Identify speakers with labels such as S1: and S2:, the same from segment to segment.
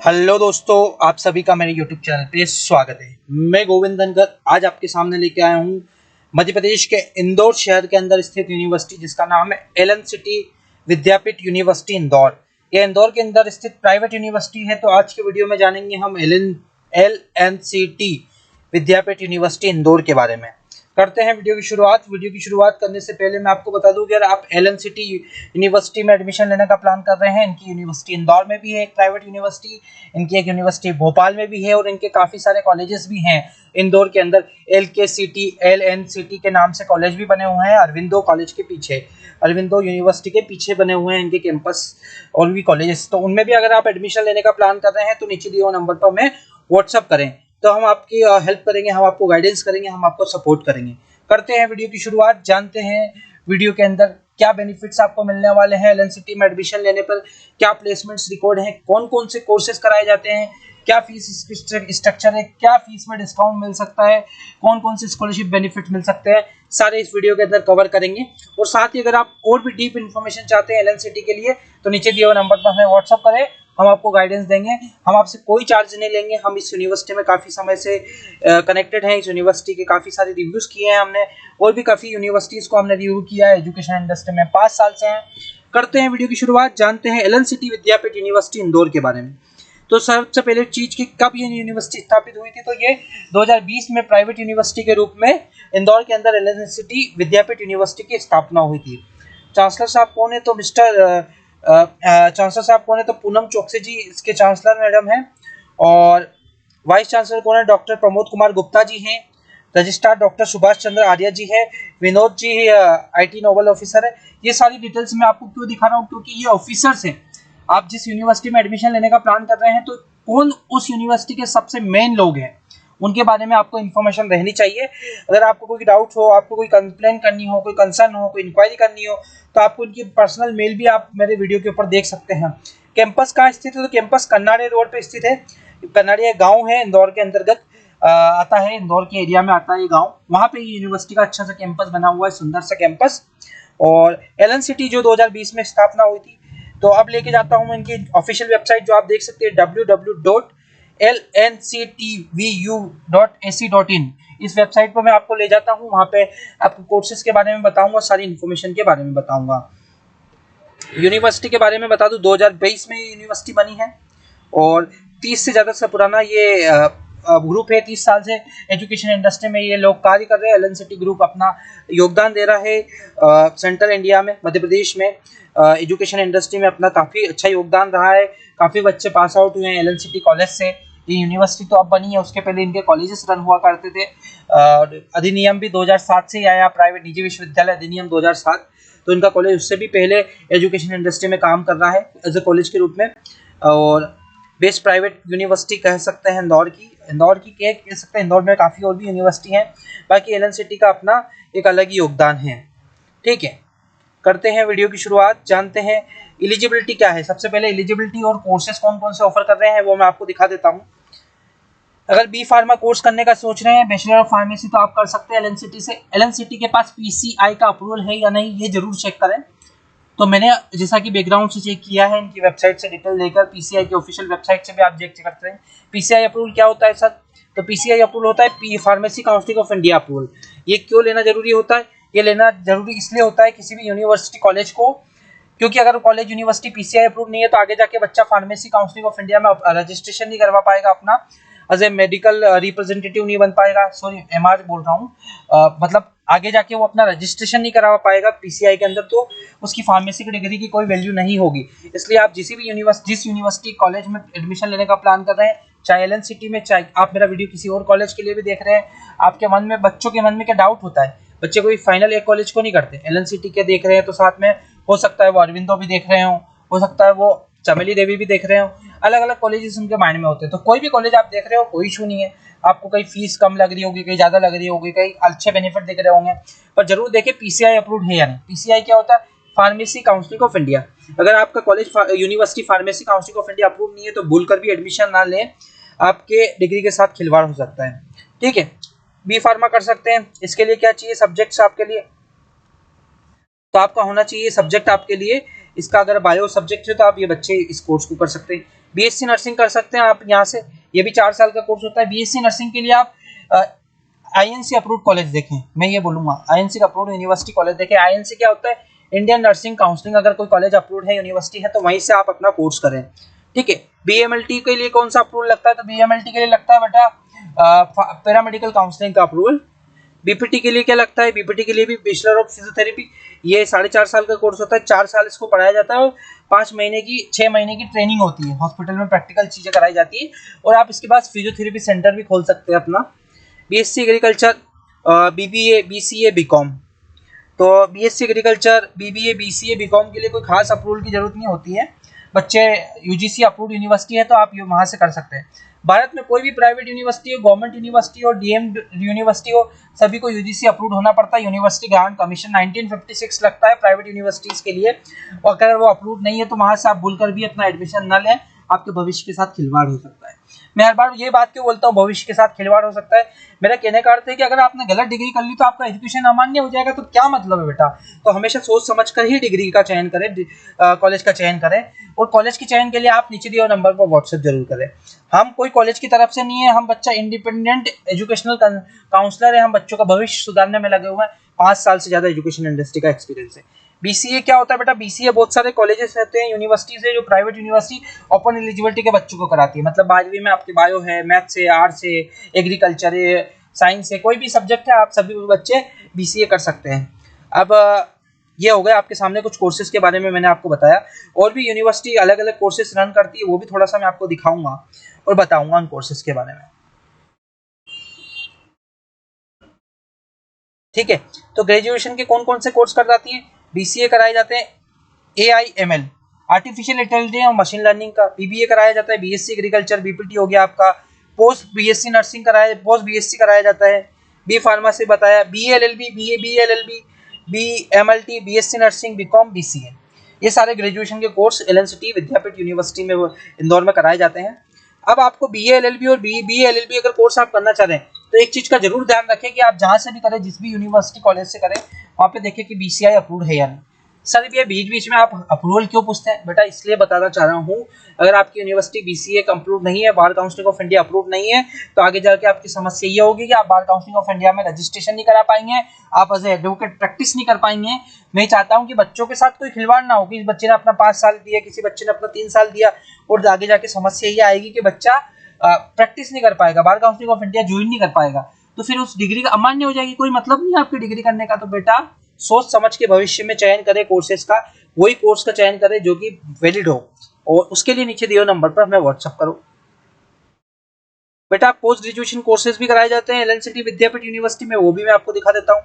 S1: Hello दोस्तों, आप सभी का मेरे YouTube चैनल पे स्वागत है। मैं गोविंद धनगर आज आपके सामने लेके आया हूँ मध्य प्रदेश के इंदौर शहर के अंदर स्थित यूनिवर्सिटी जिसका नाम है एलन सिटी विद्यापीठ यूनिवर्सिटी इंदौर। यह इंदौर के अंदर स्थित प्राइवेट यूनिवर्सिटी है। तो आज के वीडियो में जानेंगे हम LNCT विद्यापीठ यूनिवर्सिटी इंदौर के बारे में। करते हैं वीडियो की शुरुआत। वीडियो की शुरुआत करने से पहले मैं आपको बता दूं कि अगर आप LNCT यूनिवर्सिटी में एडमिशन लेने का प्लान कर रहे हैं, इनकी यूनिवर्सिटी इंदौर में भी है, एक प्राइवेट यूनिवर्सिटी, इनकी एक यूनिवर्सिटी भोपाल में भी है और इनके काफ़ी सारे कॉलेजेस भी हैं इंदौर के अंदर। LNCT के नाम से कॉलेज भी बने हुए हैं। अरविंदो कॉलेज के पीछे, अरविंदो यूनिवर्सिटी के पीछे बने हुए हैं इनके कैंपस और भी कॉलेजेस। तो उनमें भी अगर आप एडमिशन लेने का प्लान कर रहे हैं तो नीचे दिए हुए नंबर पर हमें व्हाट्सअप करें, तो हम आपकी हेल्प करेंगे, हम आपको गाइडेंस करेंगे, हम आपको सपोर्ट करेंगे। करते हैं वीडियो की शुरुआत। जानते हैं वीडियो के अंदर क्या बेनिफिट्स आपको मिलने वाले हैं LNCT में एडमिशन लेने पर, क्या प्लेसमेंट्स रिकॉर्ड हैं, कौन कौन से कोर्सेज कराए जाते हैं, क्या फीस स्ट्रक्चर है, क्या फीस में डिस्काउंट मिल सकता है, कौन कौन से स्कॉलरशिप बेनिफिट मिल सकते हैं, सारे इस वीडियो के अंदर कवर करेंगे। और साथ ही अगर आप और भी डीप इन्फॉर्मेशन चाहते हैं LNCT के लिए तो नीचे दिए हुए नंबर पर हमें व्हाट्सअप करें, हम आपको गाइडेंस देंगे। हम आपसे कोई चार्ज नहीं लेंगे। हम इस यूनिवर्सिटी में काफ़ी समय से कनेक्टेड हैं। इस यूनिवर्सिटी के काफ़ी सारे रिव्यूज़ किए हैं हमने, और भी काफ़ी यूनिवर्सिटीज़ को हमने रिव्यू किया है एजुकेशन इंडस्ट्री में 5 साल से हैं। करते हैं वीडियो की शुरुआत। जानते हैं LNCT विद्यापीठ यूनिवर्सिटी इंदौर के बारे में। तो सबसे पहले चीज़ की कब ये यूनिवर्सिटी स्थापित हुई थी, तो ये 2020 में प्राइवेट यूनिवर्सिटी के रूप में इंदौर के अंदर LNCT विद्यापीठ यूनिवर्सिटी की स्थापना हुई थी। चांसलर साहब कौन है, तो चांसलर साहब कौन है, तो पूनम चौकसी जी इसके चांसलर मैडम हैं। और वाइस चांसलर कौन है, डॉक्टर प्रमोद कुमार गुप्ता जी हैं। रजिस्ट्रार डॉक्टर सुभाष चंद्र आर्य जी है। Vinod ji IT Nobel officer है। ये सारी डिटेल्स मैं आपको क्यों दिखा रहा हूँ, क्योंकि ये ऑफिसर्स हैं। आप जिस यूनिवर्सिटी में एडमिशन लेने का प्लान कर रहे हैं तो कौन उस यूनिवर्सिटी के सबसे मेन लोग हैं, उनके बारे में आपको इन्फॉर्मेशन रहनी चाहिए। अगर आपको कोई डाउट हो, आपको कोई कंप्लेन करनी हो, कोई कंसर्न हो, कोई इंक्वायरी करनी हो, तो आपको उनकी पर्सनल मेल भी आप मेरे वीडियो के ऊपर देख सकते हैं। कैंपस कहाँ स्थित है, तो कैंपस कन्नाड़ी रोड पे स्थित है। कन्नाड़ी एक गाँव है इंदौर के अंतर्गत आता है, इंदौर के एरिया में आता है ये गाँव। वहाँ पे यूनिवर्सिटी का अच्छा सा कैंपस बना हुआ है, सुंदर सा कैंपस। और LNCT जो 2020 में स्थापना हुई थी, तो अब लेके जाता हूँ मैं इनकी ऑफिशियल वेबसाइट जो आप देख सकते हैं www.lnctvu.ac.in। इस वेबसाइट पर मैं आपको ले जाता हूँ। वहाँ पे आपको कोर्सेज के बारे में बताऊंगा, सारी इन्फॉर्मेशन के बारे में बताऊंगा। यूनिवर्सिटी के बारे में बता दूं, 2022 में यूनिवर्सिटी बनी है और 30 से ज़्यादा से पुराना ये ग्रुप है। 30 साल से एजुकेशन इंडस्ट्री में ये लोग कार्य कर रहे हैं। LNCT ग्रुप अपना योगदान दे रहा है सेंट्रल इंडिया में, मध्य प्रदेश में एजुकेशन इंडस्ट्री में अपना काफ़ी अच्छा योगदान रहा है। काफ़ी बच्चे पास आउट हुए हैं LNCT कॉलेज से। ये यूनिवर्सिटी तो अब बनी है, उसके पहले इनके कॉलेजेस रन हुआ करते थे। अधिनियम भी 2007 से ही आया, प्राइवेट निजी विश्वविद्यालय अधिनियम 2007। तो इनका कॉलेज उससे भी पहले एजुकेशन इंडस्ट्री में काम कर रहा है एज ए कॉलेज के रूप में। और बेस्ट प्राइवेट यूनिवर्सिटी कह सकते हैं इंदौर की कह सकते हैं। इंदौर में काफ़ी और भी यूनिवर्सिटी हैं, बाकी LNCT का अपना एक अलग ही योगदान है। ठीक है, करते हैं वीडियो की शुरुआत। जानते हैं एलिजिबिलिटी क्या है। सबसे पहले एलिजिबिलिटी और कोर्सेज कौन कौन से ऑफर कर रहे हैं वो मैं आपको दिखा देता हूँ। अगर बी फार्मा कोर्स करने का सोच रहे हैं, बैचलर ऑफ फार्मेसी, तो आप कर सकते हैं LNCT से। LNCT के पास PCI का अप्रूवल है या नहीं ये जरूर चेक करें। तो मैंने जैसा कि बैकग्राउंड से चेक किया है, इनकी वेबसाइट से डिटेल लेकर, PCI की ऑफिशियल वेबसाइट से भी आप चेक करते हैं। PCI अप्रूवल क्या होता है सर, तो PCI अप्रूवल होता है pharmacy council of India approval. ये क्यों लेना जरूरी होता है, ये लेना जरूरी इसलिए होता है किसी भी यूनिवर्सिटी कॉलेज को, क्योंकि अगर कॉलेज यूनिवर्सिटी PCI अप्रूव नहीं है तो आगे जाके बच्चा फार्मेसी काउंसिल ऑफ इंडिया में रजिस्ट्रेशन नहीं करवा पाएगा, अपना एज ए मेडिकल रिप्रेजेंटेटिव नहीं बन पाएगा। सॉरी, MR बोल रहा हूँ, मतलब आगे जाके वो अपना रजिस्ट्रेशन नहीं करवा पाएगा PCI के अंदर, तो उसकी फार्मेसी की डिग्री की कोई वैल्यू नहीं होगी। इसलिए आप जिस यूनिवर्सिटी कॉलेज में एडमिशन लेने का प्लान कर रहे हैं, चाहे LNCT में, चाहे आप मेरा वीडियो किसी और कॉलेज के लिए भी देख रहे हैं, आपके मन में, बच्चों के मन में क्या डाउट होता है, बच्चे कोई फाइनल एक कॉलेज को नहीं करते। LNCT के देख रहे हैं तो साथ में हो सकता है वो अरविंदो भी देख रहे हो सकता है वो चमेली देवी भी देख रहे हो, अलग अलग कॉलेजेस उनके माइंड में होते हैं। तो कोई भी कॉलेज आप देख रहे हो, कोई इशू नहीं है। आपको कहीं फीस कम लग रही होगी, कहीं ज़्यादा लग रही होगी, कहीं अच्छे बेनिफिट दिख रहे होंगे, पर जरूर देखें PCI अप्रूव्ड है या नहीं। PCI क्या होता है, फार्मेसी काउंसिल ऑफ इंडिया। अगर आपका college university pharmacy council of India approve नहीं है तो भूल कर भी एडमिशन ना लें, आपके डिग्री के साथ खिलवाड़ हो सकता है। ठीक है, बी फार्मा कर सकते हैं। इसके लिए क्या चाहिए सब्जेक्ट्स आपके लिए, तो आपका होना चाहिए सब्जेक्ट आपके लिए इसका, अगर बायो सब्जेक्ट है तो आप ये बच्चे इस कोर्स को कर सकते हैं। बीएससी नर्सिंग कर सकते हैं आप यहाँ से, ये भी 4 साल का कोर्स होता है। बीएससी नर्सिंग के लिए आप आईएनसी अप्रूव्ड कॉलेज देखें, मैं ये बोलूंगा आईएनसी का अप्रूव्ड यूनिवर्सिटी कॉलेज देखें। आईएनसी क्या होता है, इंडियन नर्सिंग काउंसिलिंग, अगर कोई कॉलेज अप्रूव्ड है, यूनिवर्सिटी है, तो वहीं से आप अपना कोर्स करें, ठीक है। बीएमएलटी के लिए कौन सा अप्रूवल लगता है, तो बीएमएलटी के लिए लगता है बेटा पैरामेडिकल काउंसलिंग का अप्रूवल। बीपीटी के लिए क्या लगता है, बीपीटी के लिए भी बैचलर ऑफ फिजियोथेरेपी, ये 4.5 साल का कोर्स होता है, 4 साल इसको पढ़ाया जाता है और 6 महीने की ट्रेनिंग होती है, हॉस्पिटल में प्रैक्टिकल चीजें कराई जाती है और आप इसके बाद फिजियोथेरेपी सेंटर भी खोल सकते हैं अपना। BSc agriculture, BBA, BCA, BCom, तो BSc agriculture, BBA, BCA, BCom के लिए कोई खास अप्रूवल की जरूरत नहीं होती है, बच्चे यूजीसी अप्रूव्ड यूनिवर्सिटी है तो आप वहां से कर सकते हैं। भारत में कोई भी प्राइवेट यूनिवर्सिटी हो, गवर्नमेंट यूनिवर्सिटी हो, डीएम्ड यूनिवर्सिटी हो, सभी को यूजीसी अप्रूव्ड होना पड़ता है। यूनिवर्सिटी ग्रांट कमीशन 1956 लगता है प्राइवेट यूनिवर्सिटीज के लिए, और अगर वो अप्रूव्ड नहीं है तो वहां से आप भूलकर भी अपना एडमिशन न लें, आपके भविष्य के साथ खिलवाड़ हो सकता है। मैं हर बार ये बात क्यों बोलता हूँ भविष्य के साथ खिलवाड़ हो सकता है, मेरा कहने का अर्थ है कि अगर आपने गलत डिग्री कर ली तो आपका एजुकेशन अमान्य हो जाएगा, तो क्या मतलब है बेटा। तो हमेशा सोच समझ कर ही डिग्री का चयन करें, कॉलेज का चयन करें, और कॉलेज के चयन के लिए आप नीचे दिए नंबर पर व्हाट्सएप जरूर करें। हम कोई कॉलेज की तरफ से नहीं है, हम बच्चा इंडिपेंडेंट एजुकेशनल काउंसलर है, हम बच्चों का भविष्य सुधारने में लगे हुए हैं, 5 साल से ज्यादा एजुकेशन इंडस्ट्री का एक्सपीरियंस है। बीसीए क्या होता है बेटा, बीसीए बहुत सारे कॉलेजेस रहते हैं, यूनिवर्सिटीज है जो प्राइवेट यूनिवर्सिटी ओपन एलिजिबिलिटी के बच्चों को कराती है, मतलब 12वीं में आपके बायो है, मैथ्स है, आर्ट्स है, एग्रीकल्चर है, साइंस है, कोई भी सब्जेक्ट है, आप सभी बच्चे बीसीए कर सकते हैं। अब ये हो गया आपके सामने कुछ कोर्सेज के बारे में मैंने आपको बताया, और भी यूनिवर्सिटी अलग अलग कोर्सेज रन करती है, वो भी थोड़ा सा मैं आपको दिखाऊंगा और बताऊंगा उन कोर्सेज के बारे में, ठीक है। तो ग्रेजुएशन के कौन कौन से कोर्स कराती है, बीसीए कराए जाते हैं एआईएमएल, आर्टिफिशियल इंटेलिजेंस और मशीन लर्निंग का, बीबीए कराया जाता है, बीएससी एग्रीकल्चर, बीपीटी हो गया आपका, पोस्ट बीएससी नर्सिंग कराया, पोस्ट बीएससी कराया जाता है, बी फार्मेसी बताया, BLLB, BLLB, BMLT, BSc nursing, BCom, BCA, ये सारे ग्रेजुएशन के कोर्स एलएनसिटी विद्यापीठ यूनिवर्सिटी में इंदौर में कराए जाते हैं। अब आपको बीएलएलबी और बीएलएलबी अगर कोर्स आप करना चाह रहे हैं तो एक चीज का जरूर ध्यान रखें कि आप जहां से भी करें, जिस भी यूनिवर्सिटी कॉलेज से करें, वहां पे देखें कि बीसीआई अप्रूव्ड है या नहीं। सर भैया बीच बीच में आप अप्रूवल क्यों पूछते हैं, बेटा इसलिए बताना चाह रहा हूँ, अगर आपकी यूनिवर्सिटी बीसीए अप्रूव नहीं है, bar council of India approve नहीं है, तो आगे जाके आपकी समस्या ये होगी कि आप बार काउंसिल ऑफ इंडिया में रजिस्ट्रेशन नहीं करा पाएंगे, आप एज एडवोकेट प्रैक्टिस नहीं कर पाएंगे। मैं चाहता हूँ कि बच्चों के साथ कोई खिलवाड़ ना हो, कि बच्चे ने अपना 5 साल दिया, किसी बच्चे ने अपना 3 साल दिया, और आगे जाके समस्या ये आएगी कि बच्चा प्रैक्टिस नहीं कर पाएगा, bar council of India join नहीं कर पाएगा, तो फिर उस डिग्री का अमान्य हो जाएगी, कोई मतलब नहीं है आपकी डिग्री करने का। तो बेटा सोच समझ के भविष्य में चयन करें कोर्सेज का, वही कोर्स का चयन करें जो कि वैलिड हो, और उसके लिए नीचे दिए नंबर पर हमें व्हाट्सएप करो। बेटा पोस्ट ग्रेजुएशन कोर्सेज भी कराए जाते हैं एलएनसिटी विद्यापीठ यूनिवर्सिटी में, वो भी मैं आपको दिखा देता हूँ।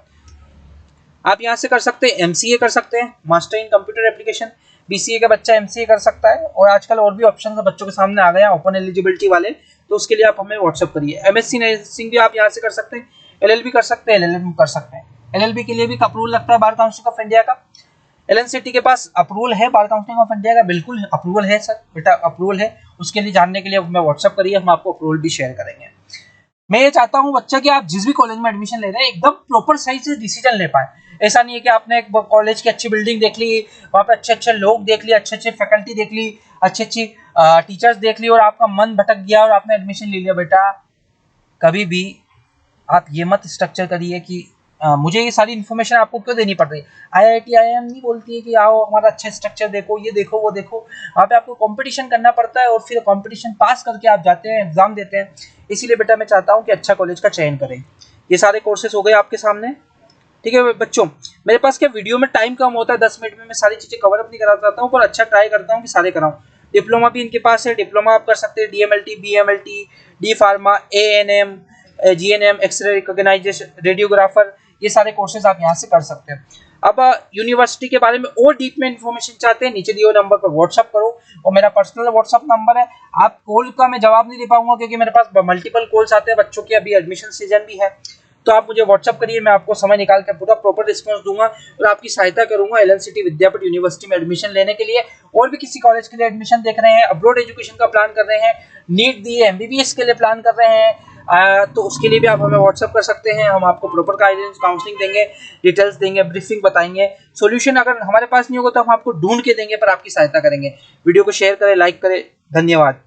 S1: आप यहाँ से कर सकते हैं एमसीए कर सकते हैं, master in computer application, BCA का बच्चा एमसीए कर सकता है, और आजकल और भी ऑप्शन बच्चों के सामने आ गए हैं ओपन एलिजिबिलिटी वाले, तो उसके लिए आप हमें व्हाट्सएप करिए। एमएससी नर्सिंग भी आप यहाँ से कर सकते हैं, एलएलबी कर सकते हैं, एलएलएम कर सकते हैं। एलएलबी के लिए भी अप्रूवल लगता है बार काउंसिल ऑफ इंडिया का, एलएनसीटी के पास अप्रूवल है बार काउंसिल ऑफ इंडिया का, बिल्कुल अप्रूवल है सर बेटा, अप्रूवल है। उसके लिए जानने के लिए हमें व्हाट्सएप करिए, हम आपको अप्रूवल भी शेयर करेंगे। मैं ये चाहता हूँ बच्चा कि आप जिस भी कॉलेज में एडमिशन ले रहे हैं एकदम प्रॉपर सही से डिसीजन ले पाए। ऐसा नहीं है कि आपने एक कॉलेज की अच्छी बिल्डिंग देख ली, वहाँ पे अच्छे अच्छे लोग देख लिए, अच्छे अच्छे फैकल्टी देख ली, अच्छी अच्छी टीचर्स देख ली, और आपका मन भटक गया और आपने एडमिशन ले लिया। बेटा कभी भी आप ये मत स्ट्रक्चर करिए कि मुझे ये सारी इन्फॉर्मेशन आपको क्यों देनी पड़ रही है। आईआईटी आईआईएम नहीं बोलती है कि आओ हमारा अच्छा स्ट्रक्चर देखो, ये देखो वो देखो, वहाँ पे आपको कंपटीशन करना पड़ता है, और फिर कंपटीशन पास करके आप जाते हैं, एग्जाम देते हैं। इसीलिए बेटा मैं चाहता हूँ कि अच्छा कॉलेज का चयन करें। ये सारे कोर्सेज हो गए आपके सामने, ठीक है बच्चों। मेरे पास क्या वीडियो में टाइम कम होता है, 10 मिनट में मैं सारी चीजें कवर अप नहीं करा पाता हूँ, पर अच्छा ट्राई करता हूँ कि सारे कराऊँ। डिप्लोमा भी इनके पास है, डिप्लोमा आप कर सकते हैं, DMLT, BMLT, D pharma, ANM, GNM, x-ray recognisation, radiographer, ये सारे कोर्सेज आप यहाँ से कर सकते हैं। अब यूनिवर्सिटी के बारे में और डीप में इन्फॉर्मेशन चाहते हैं, नीचे दिए नंबर पर व्हाट्सअप करो, और मेरा पर्सनल व्हाट्सअप नंबर है। आप कॉल का मैं जवाब नहीं दे पाऊंगा क्योंकि मेरे पास मल्टीपल कॉल्स आते हैं, बच्चों की अभी एडमिशन सीजन भी है, तो आप मुझे व्हाट्सअप करिए, मैं आपको समय निकाल के पूरा प्रॉपर रिस्पॉन्स दूंगा और आपकी सहायता करूंगा एलएनसिटी विद्यापीठ यूनिवर्सिटी में एडमिशन लेने के लिए। और भी किसी कॉलेज के लिए एडमिशन देख रहे हैं, अब्रॉड एजुकेशन का प्लान कर रहे हैं, नीट दिए एमबीबीएस के लिए प्लान कर रहे हैं, तो उसके लिए भी आप हमें व्हाट्सअप कर सकते हैं। हम आपको प्रॉपर गाइडेंस, काउंसलिंग देंगे, डिटेल्स देंगे, ब्रीफिंग बताएंगे। सॉल्यूशन अगर हमारे पास नहीं होगा तो हम आपको ढूंढ के देंगे, पर आपकी सहायता करेंगे। वीडियो को शेयर करें, लाइक करें। धन्यवाद।